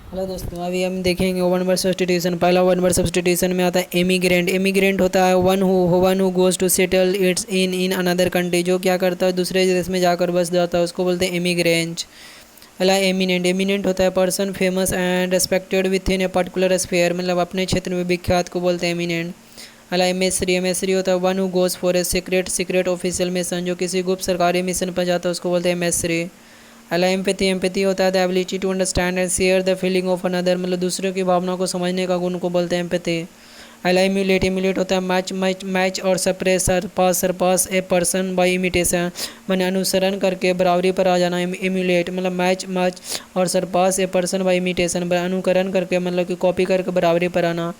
Hello दोस्तों, अभी हम देखेंगे वन वर्ड सब्स्टिट्यूशन। पहला वन वर्ड सब्स्टिट्यूशन में आता है एमिग्रेंट। एमिग्रेंट होता है one who goes to settle its in another country, जो क्या करता है दूसरे देश में जाकर बस जाता है, उसको बोलते हैं एमिग्रेंट। अला एमिनेंट। एमिनेंट होता है person famous and respected with in a particular sphere, मतलब अपने क्षेत्र में विख्यात को बोलते हैं एमिनेंट। अला एमेसरी। एमेसरी होता है one who goes for a secret official mission, जो किसी गुप्त सरकारी मिशन पर जाता है उसको बोलते हैं एमेसरी। अला एम्पैथी। एम्पैथी होता है the ability to understand and share the feeling of another, मतलब दूसरों की भावना को समझने का गुण को बोलते हैं एम्पैथी। अला इम्यूलेट। इम्यूलेट होता है मैच मैच मैच और suppress surpass a person by imitation, मैंने अनुसरण करके बराबरी पर आ जाना। इम्यूलेट मतलब मैच मैच और surpass a person by imitation, अनुकरण करके मतलब कि कॉपी करके बराबरी पर आना।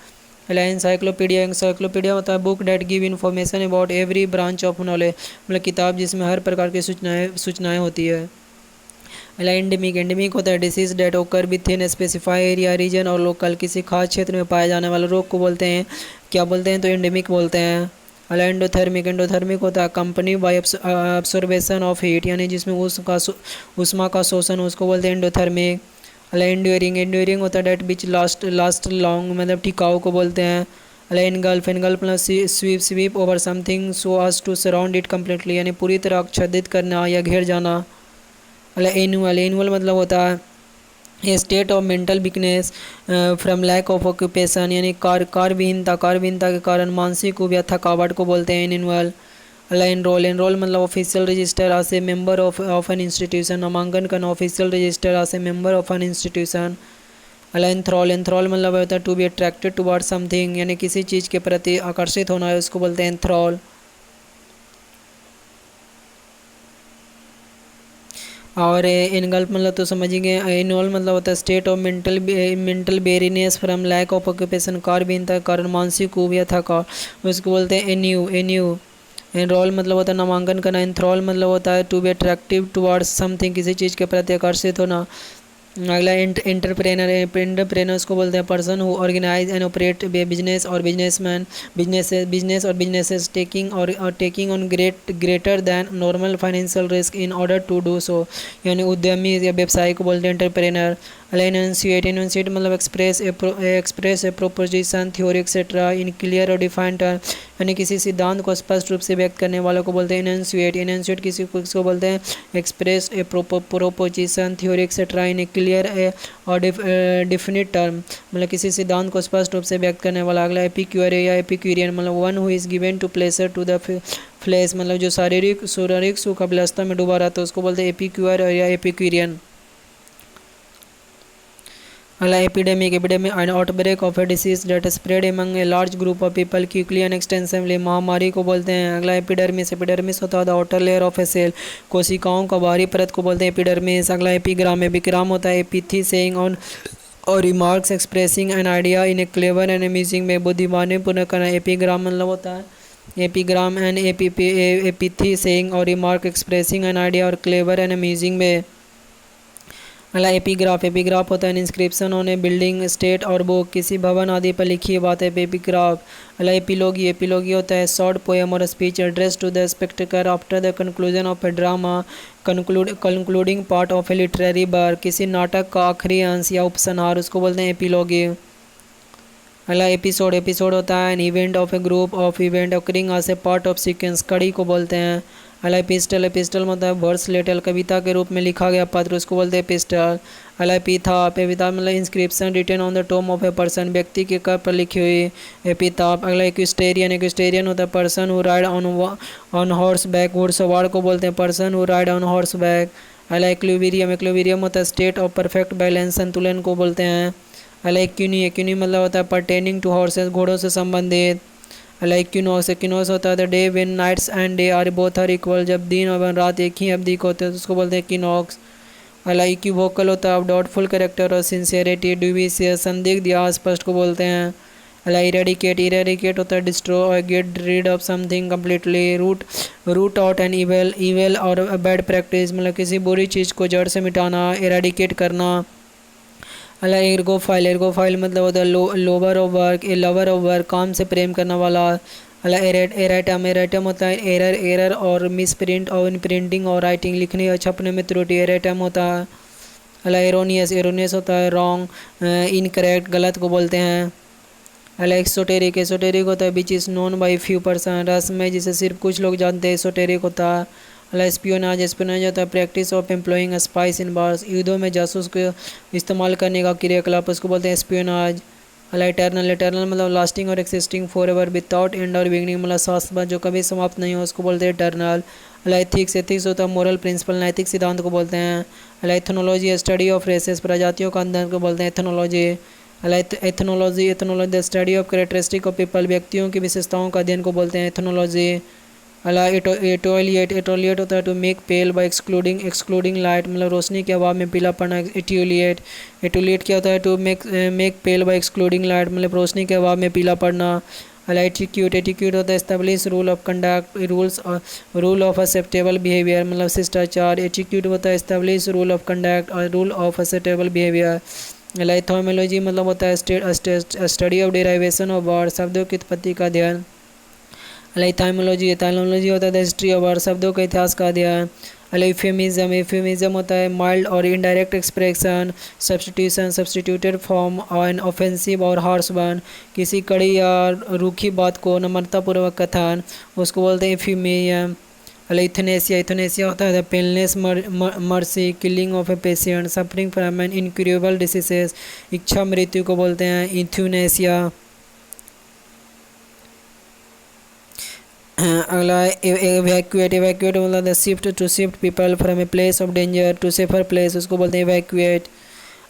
अला इंसाइक्लोपीडिया। इंसाइक्लोपीडिया होता है book that give information about every branch of knowledge, मतलब किताब जिसमें हर प्रकार की सूचनाएँ होती है। अला एंडेमिक। एंडेमिक होता है disease that occur with in specify area region or local, किसी खास क्षेत्र में पाए जाने वाले रोग को बोलते हैं क्या बोलते हैं, तो एंडेमिक बोलते हैं। अला एंडोथर्मिक। एंडोथर्मिक होता है company by observation of heat, यानी जिसमें उष्मा का शोषण, उसको बोलते हैं एंडोथर्मिक। अला एंड्योरिंग। एंड्योरिंग होता है डेट विच लास्ट लॉन्ग, मतलब टिकाऊ को बोलते हैं। अला एनगल्फ। एनगल्फ मतलब sweep over something so as to surround it completely, यानी पूरी तरह आच्छादित करना या घेर जाना। अला एनुअल। एनुअल मतलब होता है a state of mental weakness from lack of occupation, यानी कारविहीनता के कारण मानसिक ऊब या थकावट को बोलते हैं एनुअल। अला एनरोल। एनरोल मतलब official register as a member of an institution, नामांकन करना official register as a member of an institution. अला एंथ्रॉल। एंथ्रॉल मतलब होता है to be attracted toward something, यानी किसी चीज़ के प्रति आकर्षित होना है, उसको बोलते हैं एंथ्रॉल। और इनगल्फ मतलब तो समझिए। इनवॉल्व मतलब होता है state of mental weariness from lack of occupation, कार्बहीनता के कारण मानसिक ऊब या थकावट, उसको बोलते हैं एन्यू। एन्यू। एनरोल मतलब होता है नामांकन करना। एंथ्रॉल मतलब होता है to be attractive towards something, किसी चीज़ के प्रति आकर्षित होना। अगला एंटरप्रेनर। एंटरप्रेनर्स को बोलते हैं person who organize and operate business or businessman, business or businesses taking on greater than normal financial risk in order to do so, यानी उद्यमी या व्यवसायी को बोलते हैं एंटरप्रेनर। एनुंशिएट। एनुंशिएट मतलब express A proposition theory etcetera in clear और defined term, यानी किसी सिद्धांत को स्पष्ट रूप से व्यक्त करने वालों को बोलते हैं एनुंशिएट। एनुंशिएट किसको बोलते हैं एक्सप्रेस ए प्रोपोजिशन थ्योरी एक्सेट्रा इन ए क्लियर और डिफिनिट टर्म, मतलब किसी सिद्धांत को स्पष्ट रूप से व्यक्त करने वाला। अगला एपिक्यूर या एपिक्यूरियन मतलब one who is given to pleasure to the flesh, मतलब जो शारीरिक सुख अभिलाषा में डूबा रहता है उसको बोलते हैं एपिक्यूर या एपिक्यूरियन। अगला epidemic. Epidemic an outbreak of a disease that spread among a large group of people quickly and extensively, महामारी को बोलते हैं। अगला एपिडर्मिस। एपिडर्मिस होता है the outer layer of a cell, कोशिकाओं का बाहरी परत को बोलते हैं एपिडर्मिस। अगला एपिग्राम। एपिग्राम होता है एपिथी सेइंग ऑन और remarks expressing an idea in A clever and amusing में, बुद्धिमानी पूर्ण करना। एपिग्राम मतलब होता है एपिग्राम एंड एपिथी सेइंग और रिमार्क एक्सप्रेसिंग एन आइडिया और क्लेवर एंड अम्यूजिंग में। अगला एपिग्राफ। एपिग्राफ होता है inscription on A building state और बुक, किसी भवन आदि पर लिखी बात है एपिग्राफ। अगला एपिलॉगी। एपिलॉगी होता है शॉर्ट पोएम और speech address to the spectator after the conclusion of a drama, concluding part of a literary work, किसी नाटक का आखिरी अंश या उपसंहार, उसको बोलते हैं एपिलॉगी। अगला एपिसोड। एपिसोड होता है an event of a group of event occurring as a part of sequence, कड़ी को बोलते हैं। अगला एपिस्टल। एपिस्टल मतलब वर्स लेटर, कविता के रूप में लिखा गया पत्र, उसको बोलते हैं एपिस्टल। अगला एपिथाप। एपिथाप मतलब inscription written on the tomb of a person, व्यक्ति के कब्र पर लिखी हुई एपिथाप। अगला इक्वेस्टेरियन। इक्वेस्टेरियन होता है person who ride on horse back, घुड़सवार को बोलते हैं person who ride on horse back. अगला एक्लुविरियम। एक्लुविरियम होता है स्टेट ऑफ परफेक्ट बैलेंस, संतुलन को बोलते हैं। अगला एक्यूनी। एक्यूनी मतलब होता है परटेनिंग टू हॉर्सेस, घोड़ों से संबंधित। अगला इक्विनॉक्स। इक्विनॉक्स होता है the day when nights and day are both are equal, जब दिन और रात एक ही अवधि को होते हैं तो उसको बोलते हैं इक्विनॉक्स। अगला इक्विवोकल होता है डाउटफुल कैरेक्टर और सिंसियरिटी, ड्यूबियस संदिग्ध या अस्पष्ट को बोलते हैं। अगला इरेडिकेट। इरेडिकेट होता है destroy, get rid of something completely, root out an evil or bad practice, मतलब किसी बुरी चीज़ को जड़ से मिटाना, इरेडिकेट करना। अगला एर्गोफाइल। एर्गोफाइल मतलब होता है lower of work, A lover of work, काम से प्रेम करने वाला। अगला एरेटम। एरेटम होता है एरर और मिस प्रिंट और प्रिंटिंग और राइटिंग, लिखने और छपने में त्रुटि, एरेटम होता है। अला एरोनियस, एरोनियस होता है रॉन्ग, इनकरेक्ट, गलत को बोलते हैं। अला एक्सोटेरिक, एसोटेरिक होता है which is known by few person, रहस्यमय जिसे सिर्फ कुछ लोग जानते हैं, एसोटेरिक होता है। अला स्पियोनाज, स्पियोनाज होता है practice of employing spice in bars, युद्धों में जासूस को इस्तेमाल करने का क्रियाकलाप, उसको बोलते हैं स्पियोनाज। अला इटर्नल, इटर्नल मतलब लास्टिंग और existing for ever without and और बिगनिंग, मतलब शाश्वत जो कभी समाप्त नहीं हो, उसको बोलते हैं इटर्नल। अला एथिक्स, एथिक्स होता है मोरल प्रिंसिपल, नैतिक सिद्धांत को बोलते हैं। अला एथनोलॉजी, स्टडी ऑफ रेसेस, प्रजातियों का अध्ययन को बोलते हैं एथनोलॉजी। अला ethnology, ethnology the study of characteristic of people, व्यक्तियों की विशेषताओं का अध्ययन को बोलते हैं एथनोलॉजी। अला एटोलिएट, एटोलिएट होता है to make pale by excluding, excluding light, मतलब रोशनी के अभाव में पीला पड़ना, एटोलिएट। एटोलिएट क्या होता है to make pale by excluding light, मतलब रोशनी के अभाव में पीला पड़ना। अला एटिक्यूट, एटिक्यूट होता है establish rule of conduct, rules, rule of acceptable behaviour, मतलब शिष्टाचार। एटिक्यूट होता है एस्टेब्लिश रूल ऑफ कंडक्ट और रूल ऑफ एक्सेप्टेबल बिहेवियर। एथोमोलॉजी मतलब होता है study of derivation of word, शब्दों की उत्पत्ति का अध्ययन। इथाइमोलॉजी, इथाइमोलॉजी होता है हिस्ट्री ऑफ वर्ड, शब्दों के इतिहास का अध्ययन। यूफेमिज्म, यूफेमिज्म होता है माइल्ड और indirect expression, substitution, substituted form an offensive और हार्श वन, किसी कड़ी या रूखी बात को नम्रतापूर्वक कथन, उसको बोलते हैं यूफेमिज्म। इथनेसिया, इथनेसिया होता है painless mercy, killing of a patient, suffering from an incurable diseases, इच्छा मृत्यु को बोलते हैं इथ्यूनेसिया। अगला इवैक्यूएट, इवैक्यूएट मतलब the shift, to shift people from a place of danger to safer place, उसको बोलते हैं इवैक्यूएट।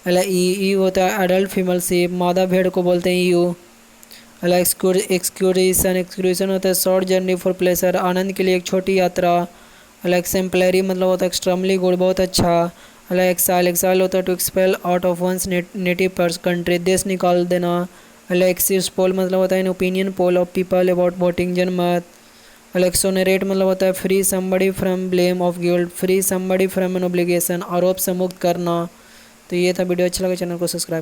अगला ई होता है एडल्ट फीमेल शिप, मादा भेड़ को बोलते हैं ईयू। अगला एक्सक्यूरेशन, एक्सक्यूरेशन होता है शॉर्ट जर्नी फॉर प्लेजर, आनंद के लिए एक छोटी यात्रा। अगला एक्सेम्पलरी मतलब होता है एक्सट्रीमली गुड, बहुत अच्छा। अगला एक्साइल, एक्साइल होता है to expel out of one's native country, देश निकाल देना। अगला एक्सिस पोल मतलब होता है an opinion poll of people about voting, जनमत। एक्सोनरेट मतलब होता है free somebody from blame of guilt, free somebody from an obligation, आरोप से मुक्त करना। तो ये था वीडियो, अच्छा लगा चैनल को सब्सक्राइब।